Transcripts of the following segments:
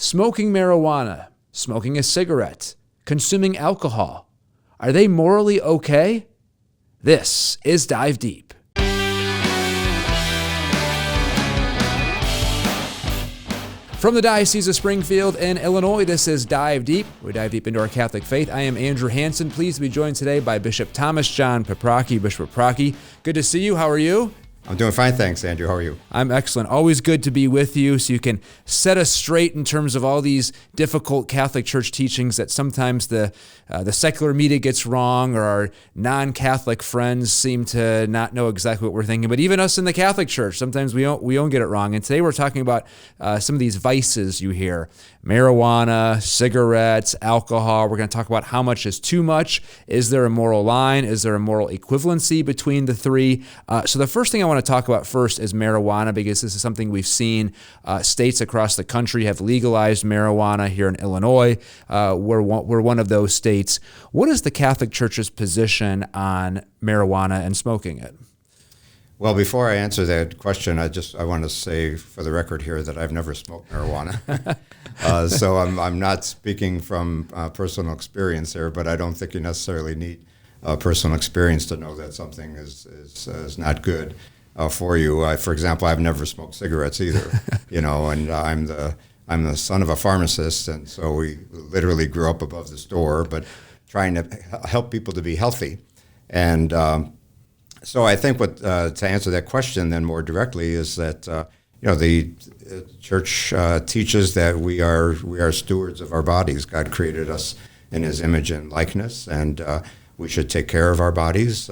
Smoking marijuana, smoking a cigarette, consuming alcohol, are they morally okay? This is Dive Deep. From the Diocese of Springfield in Illinois, this is Dive Deep. We dive deep into our Catholic faith. I am Andrew Hansen, pleased to be joined today by Bishop Thomas John Paprocki. Bishop Paprocki, good to see you. How are you? I'm doing fine, thanks, Andrew. How are you? I'm excellent. Always good to be with you so you can set us straight in terms of all these difficult Catholic Church teachings that sometimes the secular media gets wrong, or our non-Catholic friends seem to not know exactly what we're thinking. But even us in the Catholic Church, sometimes we don't get it wrong. And today we're talking about some of these vices you hear: marijuana, cigarettes, alcohol. We're going to talk about how much is too much. Is there a moral line? Is there a moral equivalency between the three? So the first thing I want to talk about first is marijuana, because this is something we've seen. States across the country have legalized marijuana. Here in Illinois, we're one of those states. What is the Catholic Church's position on marijuana and smoking it? Well, before I answer that question, I want to say for the record here that I've never smoked marijuana. So I'm not speaking from personal experience here, but I don't think you necessarily need personal experience to know that something is not good for you. For example, I've never smoked cigarettes either, and I'm the son of a pharmacist, and so we literally grew up above the store, but trying to help people to be healthy. And so I think to answer that question then more directly is that the Church teaches that we are stewards of our bodies. God created us in His image and likeness, and we should take care of our bodies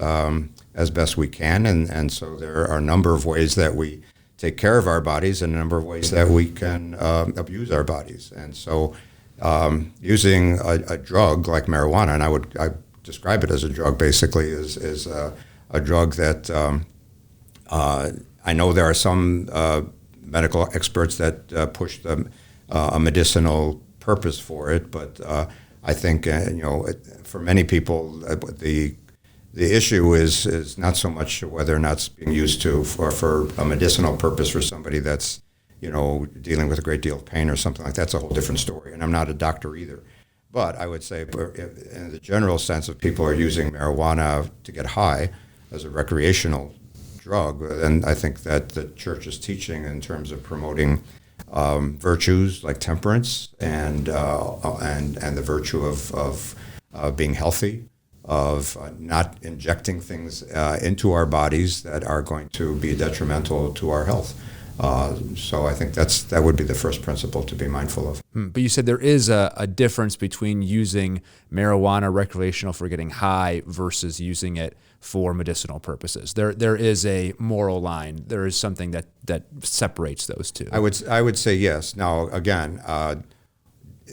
as best we can. And so there are a number of ways that we take care of our bodies and a number of ways that we can abuse our bodies. And so using a drug like marijuana, and I describe it as a drug basically, is a drug that I know there are some medical experts that push a medicinal purpose for it, but I think for many people the issue is not so much whether or not it's being used for a medicinal purpose for somebody that's dealing with a great deal of pain or something like that. That's a whole different story, and I'm not a doctor either. But I would say in the general sense of people are using marijuana to get high as a recreational drug, then I think that the Church is teaching in terms of promoting virtues like temperance and the virtue of being healthy, of not injecting things into our bodies that are going to be detrimental to our health. So I think that would be the first principle to be mindful of. But you said there is a difference between using marijuana recreational for getting high versus using it for medicinal purposes. There is a moral line. There is something that separates those two. I would say yes. Now, again,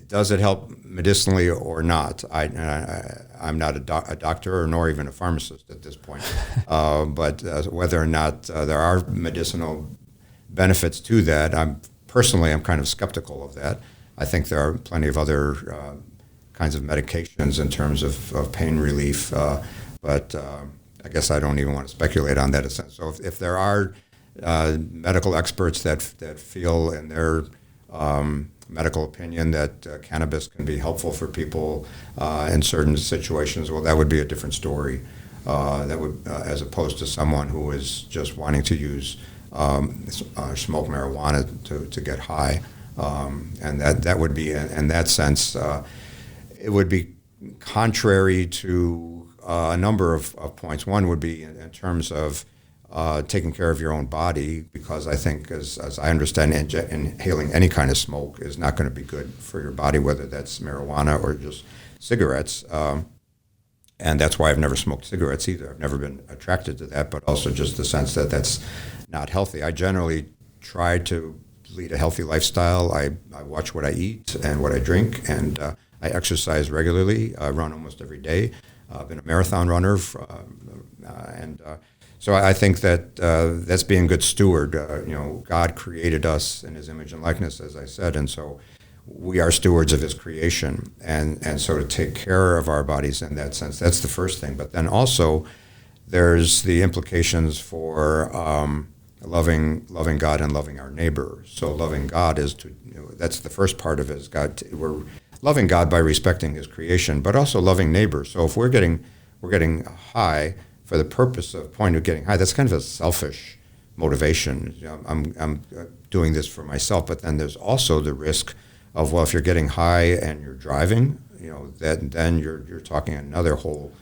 does it help medicinally or not? I'm not a doctor nor even a pharmacist at this point. But whether or not there are medicinal benefits to that, I'm kind of skeptical of that. I think there are plenty of other kinds of medications in terms of pain relief, but I guess I don't even want to speculate on that in a sense. So if there are medical experts that feel in their medical opinion that cannabis can be helpful for people in certain situations, well, that would be a different story. That would, as opposed to someone who is just wanting to use smoke marijuana to get high, and that would be, in that sense, it would be contrary to a number of points. One would be in terms of taking care of your own body, because I think, as I understand, inhaling any kind of smoke is not going to be good for your body, whether that's marijuana or just cigarettes. And that's why I've never smoked cigarettes either. I've never been attracted to that, but also just the sense that that's not healthy. I generally try to lead a healthy lifestyle. I watch what I eat and what I drink, and I exercise regularly. I run almost every day. I've been a marathon runner, and so I think that that's being a good steward. God created us in His image and likeness, as I said, and so we are stewards of His creation, and so to take care of our bodies in that sense, that's the first thing. But then also, there's the implications for loving God and loving our neighbor. So loving God is that's the first part of it. Is we're loving God by respecting His creation, but also loving neighbor. So if we're getting high for the purpose of point of getting high, that's kind of a selfish motivation. I'm doing this for myself, but then there's also the risk of, well, if you're getting high and you're driving, then you're talking another whole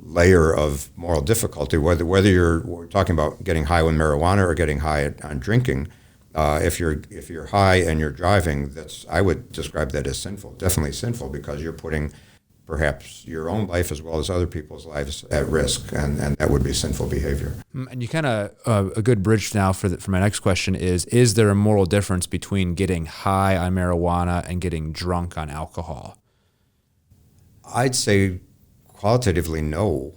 layer of moral difficulty. Whether we're talking about getting high with marijuana or getting high on drinking, if you're high and you're driving, I would describe that as sinful, definitely sinful, because you're putting perhaps your own life as well as other people's lives at risk, and that would be sinful behavior. And you kind of, a good bridge now for my next question is there a moral difference between getting high on marijuana and getting drunk on alcohol? I'd say qualitatively no.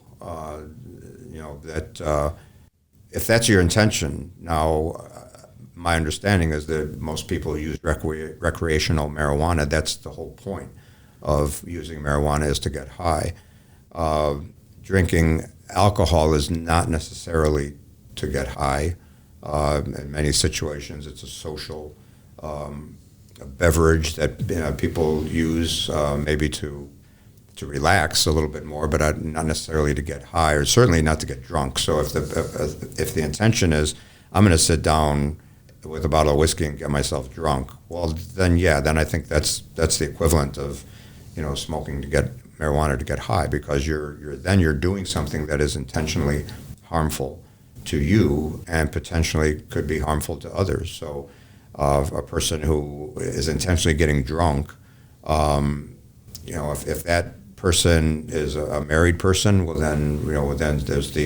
If that's your intention. Now, my understanding is that most people use recreational marijuana. That's the whole point of using marijuana, is to get high. Drinking alcohol is not necessarily to get high. In many situations, it's a social beverage that people use maybe to relax a little bit more, but not necessarily to get high, or certainly not to get drunk. So if the intention is, I'm going to sit down with a bottle of whiskey and get myself drunk, well, then I think that's the equivalent of smoking to get marijuana to get high, because you're doing something that is intentionally harmful to you and potentially could be harmful to others. So a person who is intentionally getting drunk, if that person is a married person, then there's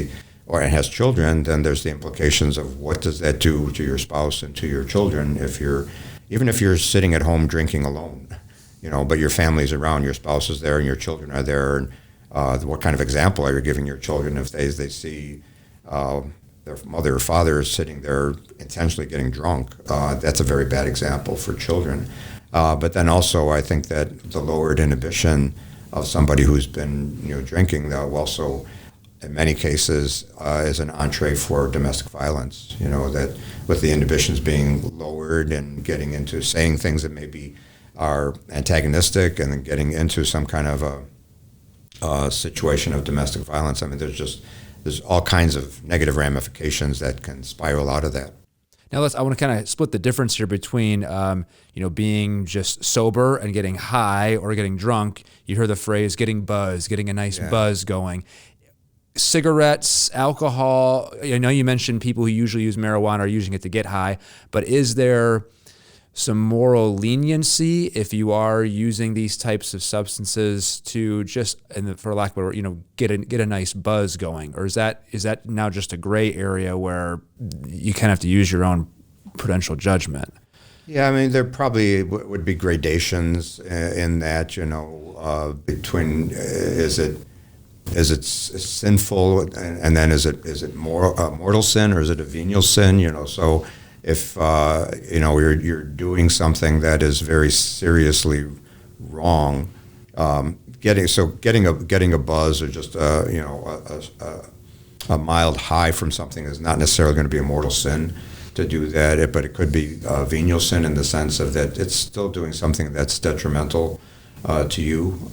or has children, then there's the implications of what does that do to your spouse and to your children even if you're sitting at home drinking alone, but your family's around, your spouse is there and your children are there. And what kind of example are you giving your children if they see their mother or father is sitting there intentionally getting drunk? That's a very bad example for children. But then also, I think that the lowered inhibition of somebody who's been drinking, also in many cases is an entree for domestic violence. That with the inhibitions being lowered and getting into saying things that maybe are antagonistic, and then getting into some kind of a situation of domestic violence. I mean, there's all kinds of negative ramifications that can spiral out of that. Now I want to kind of split the difference here between, being just sober and getting high or getting drunk. You heard the phrase getting buzzed, getting a nice buzz going. Cigarettes, alcohol, I know you mentioned people who usually use marijuana are using it to get high, but is there some moral leniency if you are using these types of substances to just, and for lack of a word, get a nice buzz going? Or is that now just a gray area where you kind of have to use your own prudential judgment? Yeah, I mean, there probably would be gradations in that, between is it sinful, and then is it mortal sin, or is it a venial sin? So if you're doing something that is very seriously wrong, getting a buzz or just a mild high from something is not necessarily going to be a mortal sin to do that, but it could be a venial sin in the sense of that it's still doing something that's detrimental to you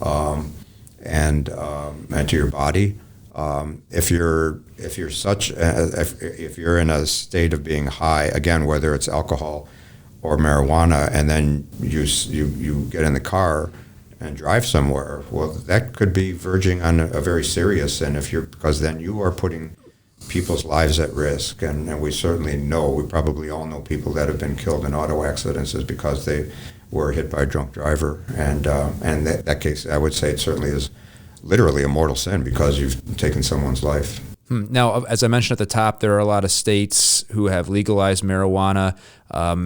and to your body. If you're in a state of being high, again, whether it's alcohol or marijuana, and then you get in the car and drive somewhere, well, that could be verging on a very serious sin, because then you are putting people's lives at risk, and we probably all know people that have been killed in auto accidents is because they were hit by a drunk driver, and that case, I would say it certainly is literally a mortal sin because you've taken someone's life. Now, as I mentioned at the top, there are a lot of states who have legalized marijuana.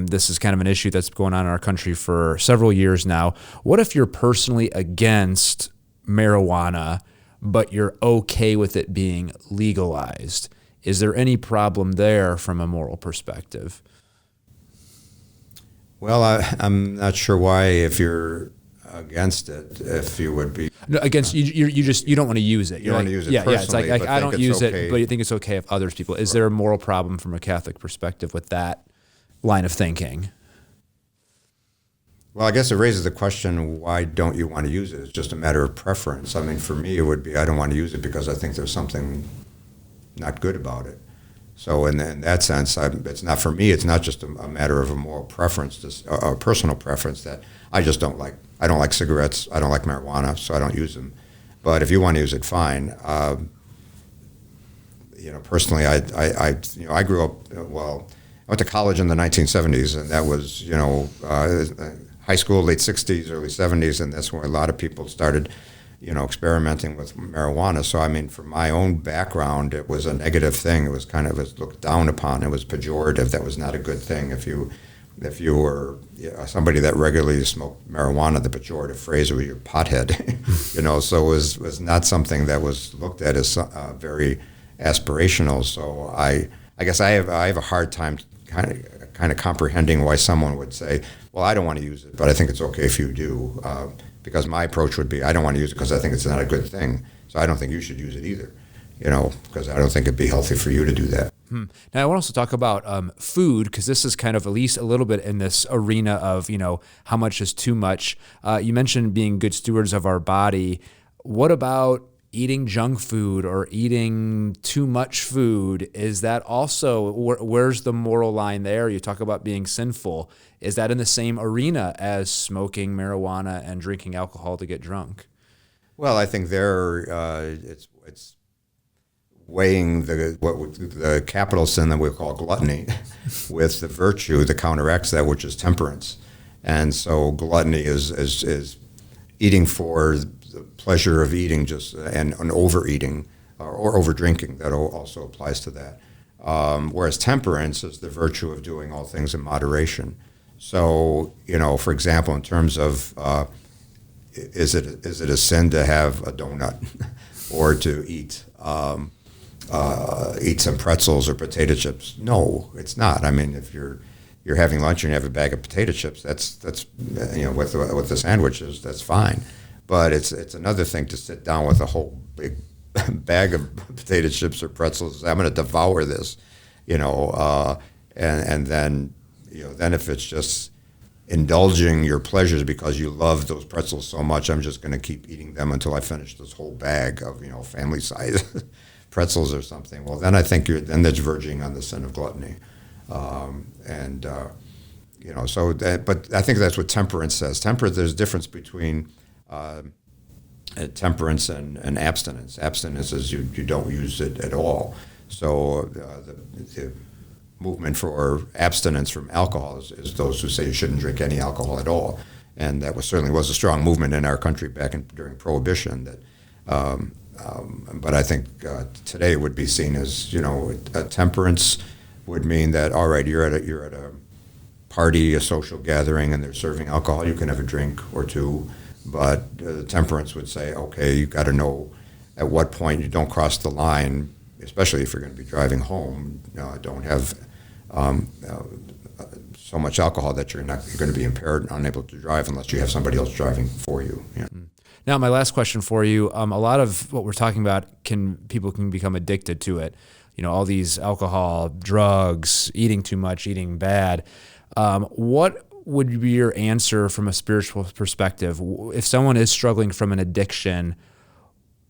This is kind of an issue that's going on in our country for several years now. What if you're personally against marijuana, but you're okay with it being legalized? Is there any problem there from a moral perspective? Well, I'm not sure why, if you're against it if you would be. No, against you don't want to use it. You want to use it yeah, personally, it's like I don't use okay. it, but you think it's okay if others people. Is there a moral problem from a Catholic perspective with that line of thinking? Well, I guess it raises the question, why don't you want to use it? It's just a matter of preference. I mean, for me, it would be, I don't want to use it because I think there's something not good about it. So in that sense, it's not, for me, it's not just a matter of a moral preference, a personal preference that I just don't like. I don't like cigarettes. I don't like marijuana, so I don't use them. But if you want to use it, fine. Personally, I grew up, I went to college in the 1970s, and that was, high school, late 60s, early 70s, and that's when a lot of people started, experimenting with marijuana. So, I mean, from my own background, it was a negative thing. It was it was looked down upon. It was pejorative. That was not a good thing. If you were somebody that regularly smoked marijuana, the pejorative phrase was your pothead, so it was not something that was looked at as very aspirational. So I guess I have a hard time kind of comprehending why someone would say, well, I don't want to use it, but I think it's okay if you do, because my approach would be, I don't want to use it because I think it's not a good thing, so I don't think you should use it either, because I don't think it'd be healthy for you to do that. Now, I want to also talk about food, because this is kind of at least a little bit in this arena of, how much is too much. You mentioned being good stewards of our body. What about eating junk food or eating too much food? Is that also, where's the moral line there? You talk about being sinful. Is that in the same arena as smoking marijuana and drinking alcohol to get drunk? Well, I think it's weighing the capital sin that we call gluttony with the virtue that counteracts that, which is temperance. And so gluttony is eating for the pleasure of eating, and overeating or over drinking. That also applies to that. Whereas temperance is the virtue of doing all things in moderation. So, for example, in terms of is it a sin to have a donut or to eat some pretzels or potato chips? No, it's not. I mean, if you're having lunch and you have a bag of potato chips, that's with the sandwiches, that's fine. But it's another thing to sit down with a whole big bag of potato chips or pretzels. I'm going to devour this, and then then if it's just indulging your pleasures because you love those pretzels so much, I'm just going to keep eating them until I finish this whole bag of family size pretzels or something. Well, then I think then that's verging on the sin of gluttony, So but I think that's what temperance says. There's a difference between temperance and abstinence. Abstinence is you don't use it at all. So the movement for abstinence from alcohol is those who say you shouldn't drink any alcohol at all, and that certainly was a strong movement in our country during Prohibition. But I think today would be seen as a temperance would mean that, all right, you're at a party, a social gathering, and they're serving alcohol. You can have a drink or two. But temperance would say, okay, you got to know at what point you don't cross the line, especially if you're going to be driving home. Don't have so much alcohol that you're going to be impaired and unable to drive unless you have somebody else driving for you. Yeah. Now, my last question for you: a lot of what we're talking about people can become addicted to it. All these alcohol, drugs, eating too much, eating bad. What would be your answer from a spiritual perspective? If someone is struggling from an addiction,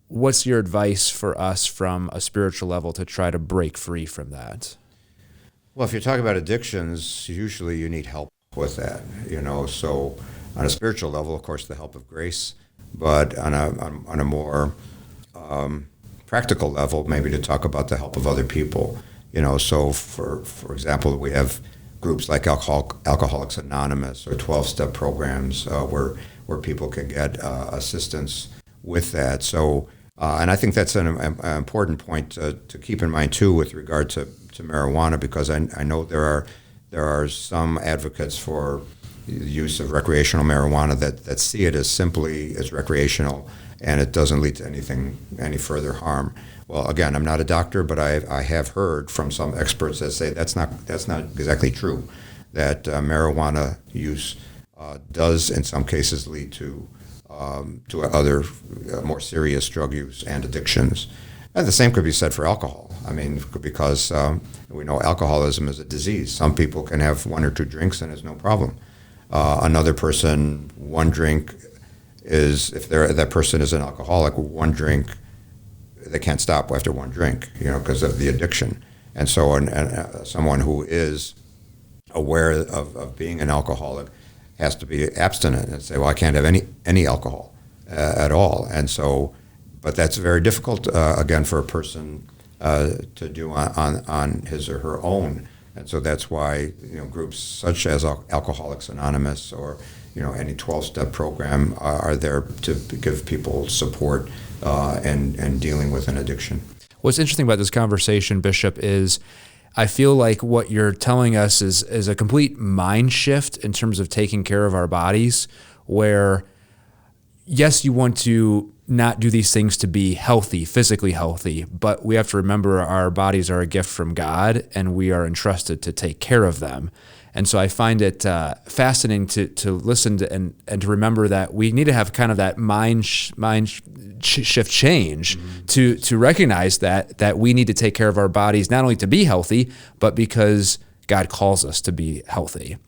what's your advice for us from a spiritual level to try to break free from that? Well, if you're talking about addictions, usually you need help with that, So on a spiritual level, of course, the help of grace, but on a more practical level, maybe to talk about the help of other people, So for example, we have groups like Alcoholics Anonymous or 12-step programs where people can get assistance with that. So, and I think that's an important point to keep in mind too with regard to marijuana, because I know there are some advocates for the use of recreational marijuana that see it as simply as recreational, and it doesn't lead to any further harm. Well, again, I'm not a doctor, but I have heard from some experts that say that's not exactly true, that marijuana use does in some cases lead to other more serious drug use and addictions. And the same could be said for alcohol. I mean, because we know alcoholism is a disease. Some people can have 1 or 2 drinks and it's no problem. Another person, 1 drink is, if that person is an alcoholic, 1 drink, they can't stop after 1 drink, because of the addiction. And so someone who is aware of being an alcoholic has to be abstinent and say, well, I can't have any alcohol at all. And so, but that's very difficult, again, for a person to do on his or her own. And so that's why groups such as Alcoholics Anonymous or any 12-step program are there to give people support and dealing with an addiction. What's interesting about this conversation, Bishop, is I feel like what you're telling us is a complete mind shift in terms of taking care of our bodies, where yes, you want to not do these things to be healthy, physically healthy, but we have to remember our bodies are a gift from God and we are entrusted to take care of them. And so I find it fascinating to listen to and to remember that we need to have kind of that mind shift change to recognize that we need to take care of our bodies, not only to be healthy, but because God calls us to be healthy.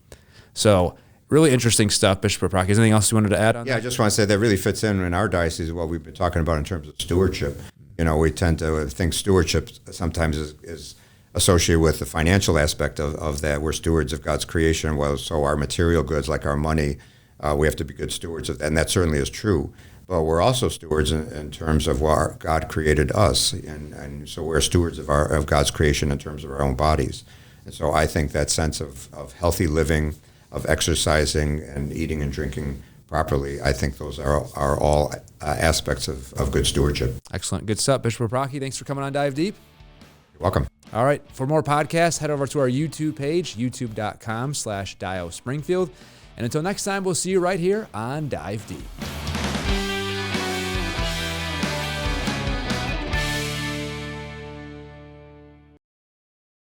So really interesting stuff, Bishop Paprocki. Is there anything else you wanted to add on? Yeah, I just want to say that really fits in our diocese, what we've been talking about in terms of stewardship. We tend to think stewardship sometimes is associated with the financial aspect of that. We're stewards of God's creation. Well, so our material goods, like our money, we have to be good stewards of that, and that certainly is true. But we're also stewards in terms of what God created us, and so we're stewards of God's creation in terms of our own bodies. And so I think that sense of healthy living, of exercising and eating and drinking properly, I think those are all aspects of good stewardship. Excellent. Good stuff. Bishop Paprocki, thanks for coming on Dive Deep. You're welcome. All right. For more podcasts, head over to our YouTube page, youtube.com/Dio Springfield. And until next time, we'll see you right here on Dive Deep.